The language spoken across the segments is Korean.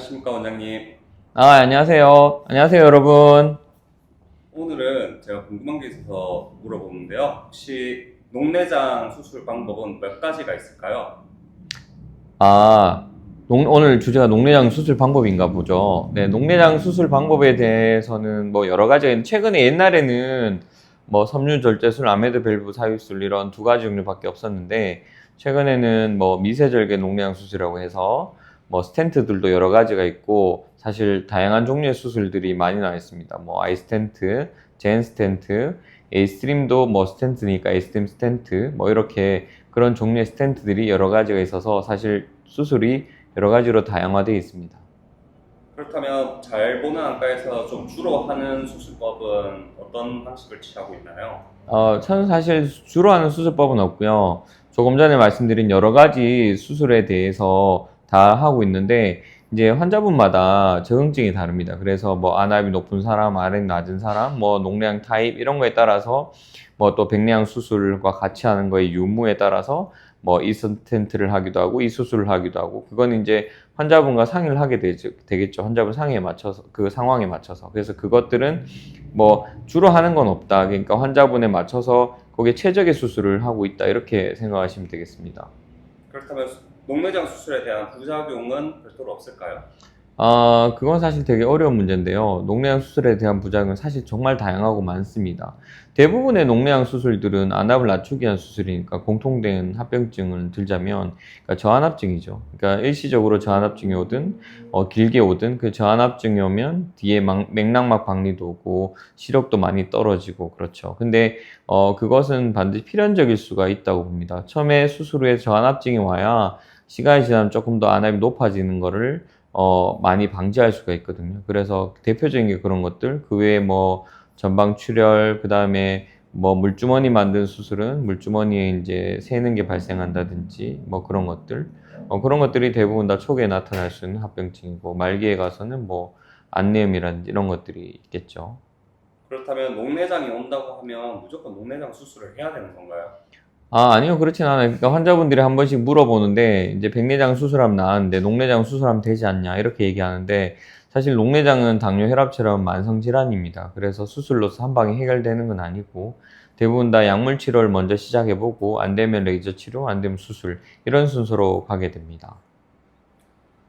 안녕하십니까, 원장님. 안녕하세요. 안녕하세요, 여러분. 오늘은 제가 궁금한 게 있어서 물어보는데요. 혹시 녹내장 수술 방법은 몇 가지가 있을까요? 아, 오늘 주제가 녹내장 수술 방법인가 보죠. 네, 녹내장 수술 방법에 대해서는 뭐 여러 가지가 있는데, 최근에 옛날에는 뭐 섬유 절제술, 아메드 밸브 사유술 이런 두 가지 종류밖에 없었는데, 최근에는 뭐 미세절개 녹내장 수술이라고 해서 뭐 스텐트들도 여러 가지가 있고, 사실 다양한 종류의 수술들이 많이 나와 있습니다. 뭐 아이스텐트, 젠 스텐트, 에이스트림도 뭐 스텐트니까 에이스트림 스텐트, 뭐 이렇게 그런 종류의 스텐트들이 여러 가지가 있어서 사실 수술이 여러 가지로 다양화되어 있습니다. 그렇다면 잘 보는 안과에서 좀 주로 하는 수술법은 어떤 방식을 취하고 있나요? 저는 사실 주로 하는 수술법은 없고요. 조금 전에 말씀드린 여러 가지 수술에 대해서 다 하고 있는데, 이제 환자분마다 적응증이 다릅니다. 그래서 뭐 안압이 높은 사람, 안압이 낮은 사람, 뭐 녹내장 타입 이런 거에 따라서 뭐 또 백내장 수술과 같이 하는 거의 유무에 따라서 뭐 이 스텐트를 하기도 하고 이 수술을 하기도 하고, 그건 이제 환자분과 상의를 하게 되겠죠. 환자분 상의에 맞춰서, 그 상황에 맞춰서. 그래서 그것들은 뭐 주로 하는 건 없다. 그러니까 환자분에 맞춰서 거기에 최적의 수술을 하고 있다. 이렇게 생각하시면 되겠습니다. 그렇다면 녹내장 수술에 대한 부작용은 별도로 없을까요? 그건 사실 되게 어려운 문제인데요. 녹내장 수술에 대한 부작용은 사실 정말 다양하고 많습니다. 대부분의 녹내장 수술들은 안압을 낮추기 위한 수술이니까 공통된 합병증을 들자면, 그러니까 저안압증이죠. 그러니까 일시적으로 저안압증이 오든, 길게 오든, 그 저안압증이 오면 뒤에 맥락막 박리도 오고, 시력도 많이 떨어지고, 그렇죠. 근데, 그것은 반드시 필연적일 수가 있다고 봅니다. 처음에 수술 후에 저안압증이 와야 시간이 지나면 조금 더 안압이 높아지는 거를 많이 방지할 수가 있거든요. 그래서 대표적인 게 그런 것들, 그 외에 뭐 전방출혈, 그 다음에 뭐 물주머니 만든 수술은 물주머니에 이제 새는 게 발생한다든지 뭐 그런 것들, 그런 것들이 대부분 다 초기에 나타날 수 있는 합병증이고, 말기에 가서는 뭐 안내음이라든지 이런 것들이 있겠죠. 그렇다면 녹내장이 온다고 하면 무조건 녹내장 수술을 해야 되는 건가요? 아니요. 그렇진 않아요. 그러니까 환자분들이 한 번씩 물어보는데, 이제 백내장 수술하면 나았는데 녹내장 수술하면 되지 않냐 이렇게 얘기하는데, 사실 녹내장은 당뇨 혈압처럼 만성 질환입니다. 그래서 수술로서 한 방에 해결되는 건 아니고, 대부분 다 약물 치료를 먼저 시작해보고, 안 되면 레이저 치료, 안 되면 수술, 이런 순서로 가게 됩니다.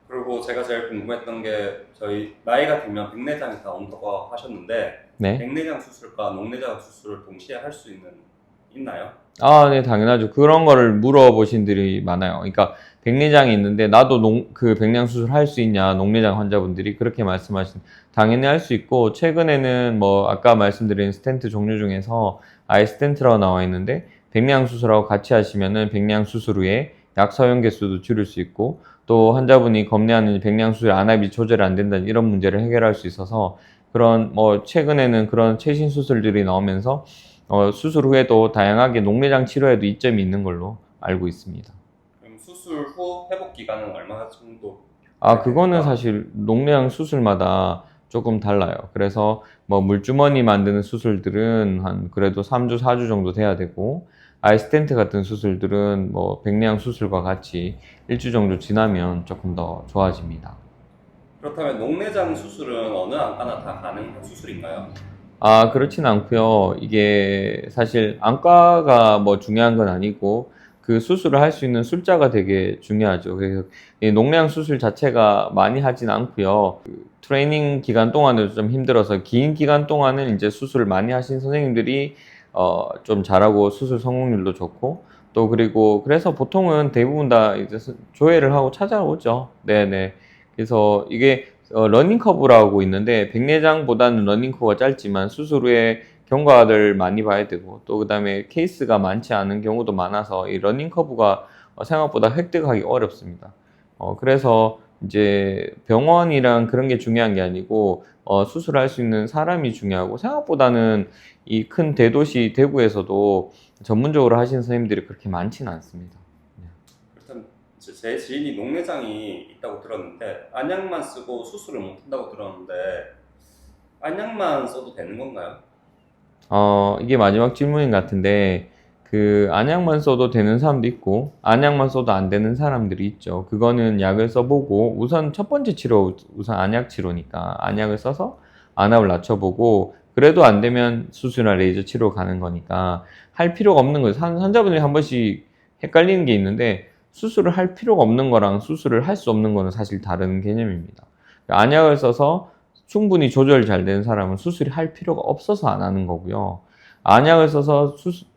그리고 제가 제일 궁금했던 게 저희 나이가 들면 백내장이 다 온다고 하셨는데 네. 백내장 수술과 녹내장 수술을 동시에 할 수 있나요? 네, 당연하죠. 그런 거를 물어보신 분들이 많아요. 그러니까 백내장이 있는데 나도 그 백내장 수술 할 수 있냐, 녹내장 환자분들이 그렇게 말씀하신, 당연히 할 수 있고, 최근에는 뭐 아까 말씀드린 스텐트 종류 중에서 아예 스텐트라고 나와 있는데, 백내장 수술하고 같이 하시면은 백내장 수술 후에 약 사용 개수도 줄일 수 있고, 또 환자분이 겁내하는 백내장 수술 안압이 조절이 안 된다는 이런 문제를 해결할 수 있어서, 그런 뭐 최근에는 그런 최신 수술들이 나오면서 수술 후에도 다양하게 녹내장 치료에도 이점이 있는 걸로 알고 있습니다. 그럼 수술 후 회복 기간은 얼마 정도 그거는 됩니까? 사실 녹내장 수술마다 조금 달라요. 그래서 뭐 물주머니 만드는 수술들은 한 그래도 3주, 4주 정도 돼야 되고, 아이스텐트 같은 수술들은 뭐 백내장 수술과 같이 1주 정도 지나면 조금 더 좋아집니다. 그렇다면 녹내장 수술은 어느 안과나 다 가능한 수술인가요? 그렇진 않고요. 이게 사실 안과가 뭐 중요한 건 아니고, 그 수술을 할 수 있는 술자가 되게 중요하죠. 그래서 이 녹내장 수술 자체가 많이 하진 않고요. 그 트레이닝 기간 동안은 좀 힘들어서, 긴 기간 동안은 이제 수술을 많이 하신 선생님들이 좀 잘하고 수술 성공률도 좋고, 또 그리고 그래서 보통은 대부분 다 이제 조회를 하고 찾아오죠. 네네. 그래서 이게 러닝 커브라고 있는데, 백내장보다는 러닝 커브가 짧지만 수술 후에 경과를 많이 봐야 되고, 또 그다음에 케이스가 많지 않은 경우도 많아서 이 러닝 커브가 생각보다 획득하기 어렵습니다. 그래서 이제 병원이랑 그런 게 중요한 게 아니고, 수술할 수 있는 사람이 중요하고, 생각보다는 이 큰 대도시 대구에서도 전문적으로 하시는 선생님들이 그렇게 많지는 않습니다. 그렇다면 제 지인이 녹내장이 있다고 들었는데 안약만 쓰고 수술을 못 한다고 들었는데 안약만 써도 되는 건가요? 이게 마지막 질문인 것 같은데, 그 안약만 써도 되는 사람도 있고 안약만 써도 안 되는 사람들이 있죠. 그거는 약을 써보고 우선 첫 번째 치료 우선 안약 치료니까 안약을 써서 안압을 낮춰보고 그래도 안 되면 수술이나 레이저 치료 가는 거니까 할 필요가 없는 거예요. 환자분들이 한 번씩 헷갈리는 게 있는데 수술을 할 필요가 없는 거랑 수술을 할 수 없는 거는 사실 다른 개념입니다. 안약을 써서 충분히 조절 잘 되는 사람은 수술이 할 필요가 없어서 안 하는 거고요. 안약을 써서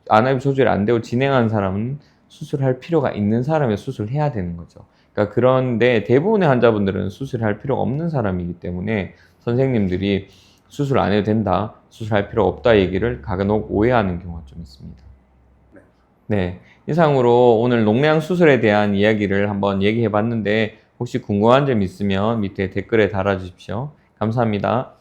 안압이 조절이 안 되고 진행하는 사람은 수술할 필요가 있는 사람이 수술해야 되는 거죠. 그러니까 그런데 대부분의 환자분들은 수술할 필요가 없는 사람이기 때문에 선생님들이 수술 안 해도 된다, 수술할 필요 없다 얘기를 간혹 오해하는 경우가 좀 있습니다. 네, 이상으로 오늘 녹내양 수술에 대한 이야기를 한번 얘기해 봤는데 혹시 궁금한 점 있으면 밑에 댓글에 달아주십시오. 감사합니다.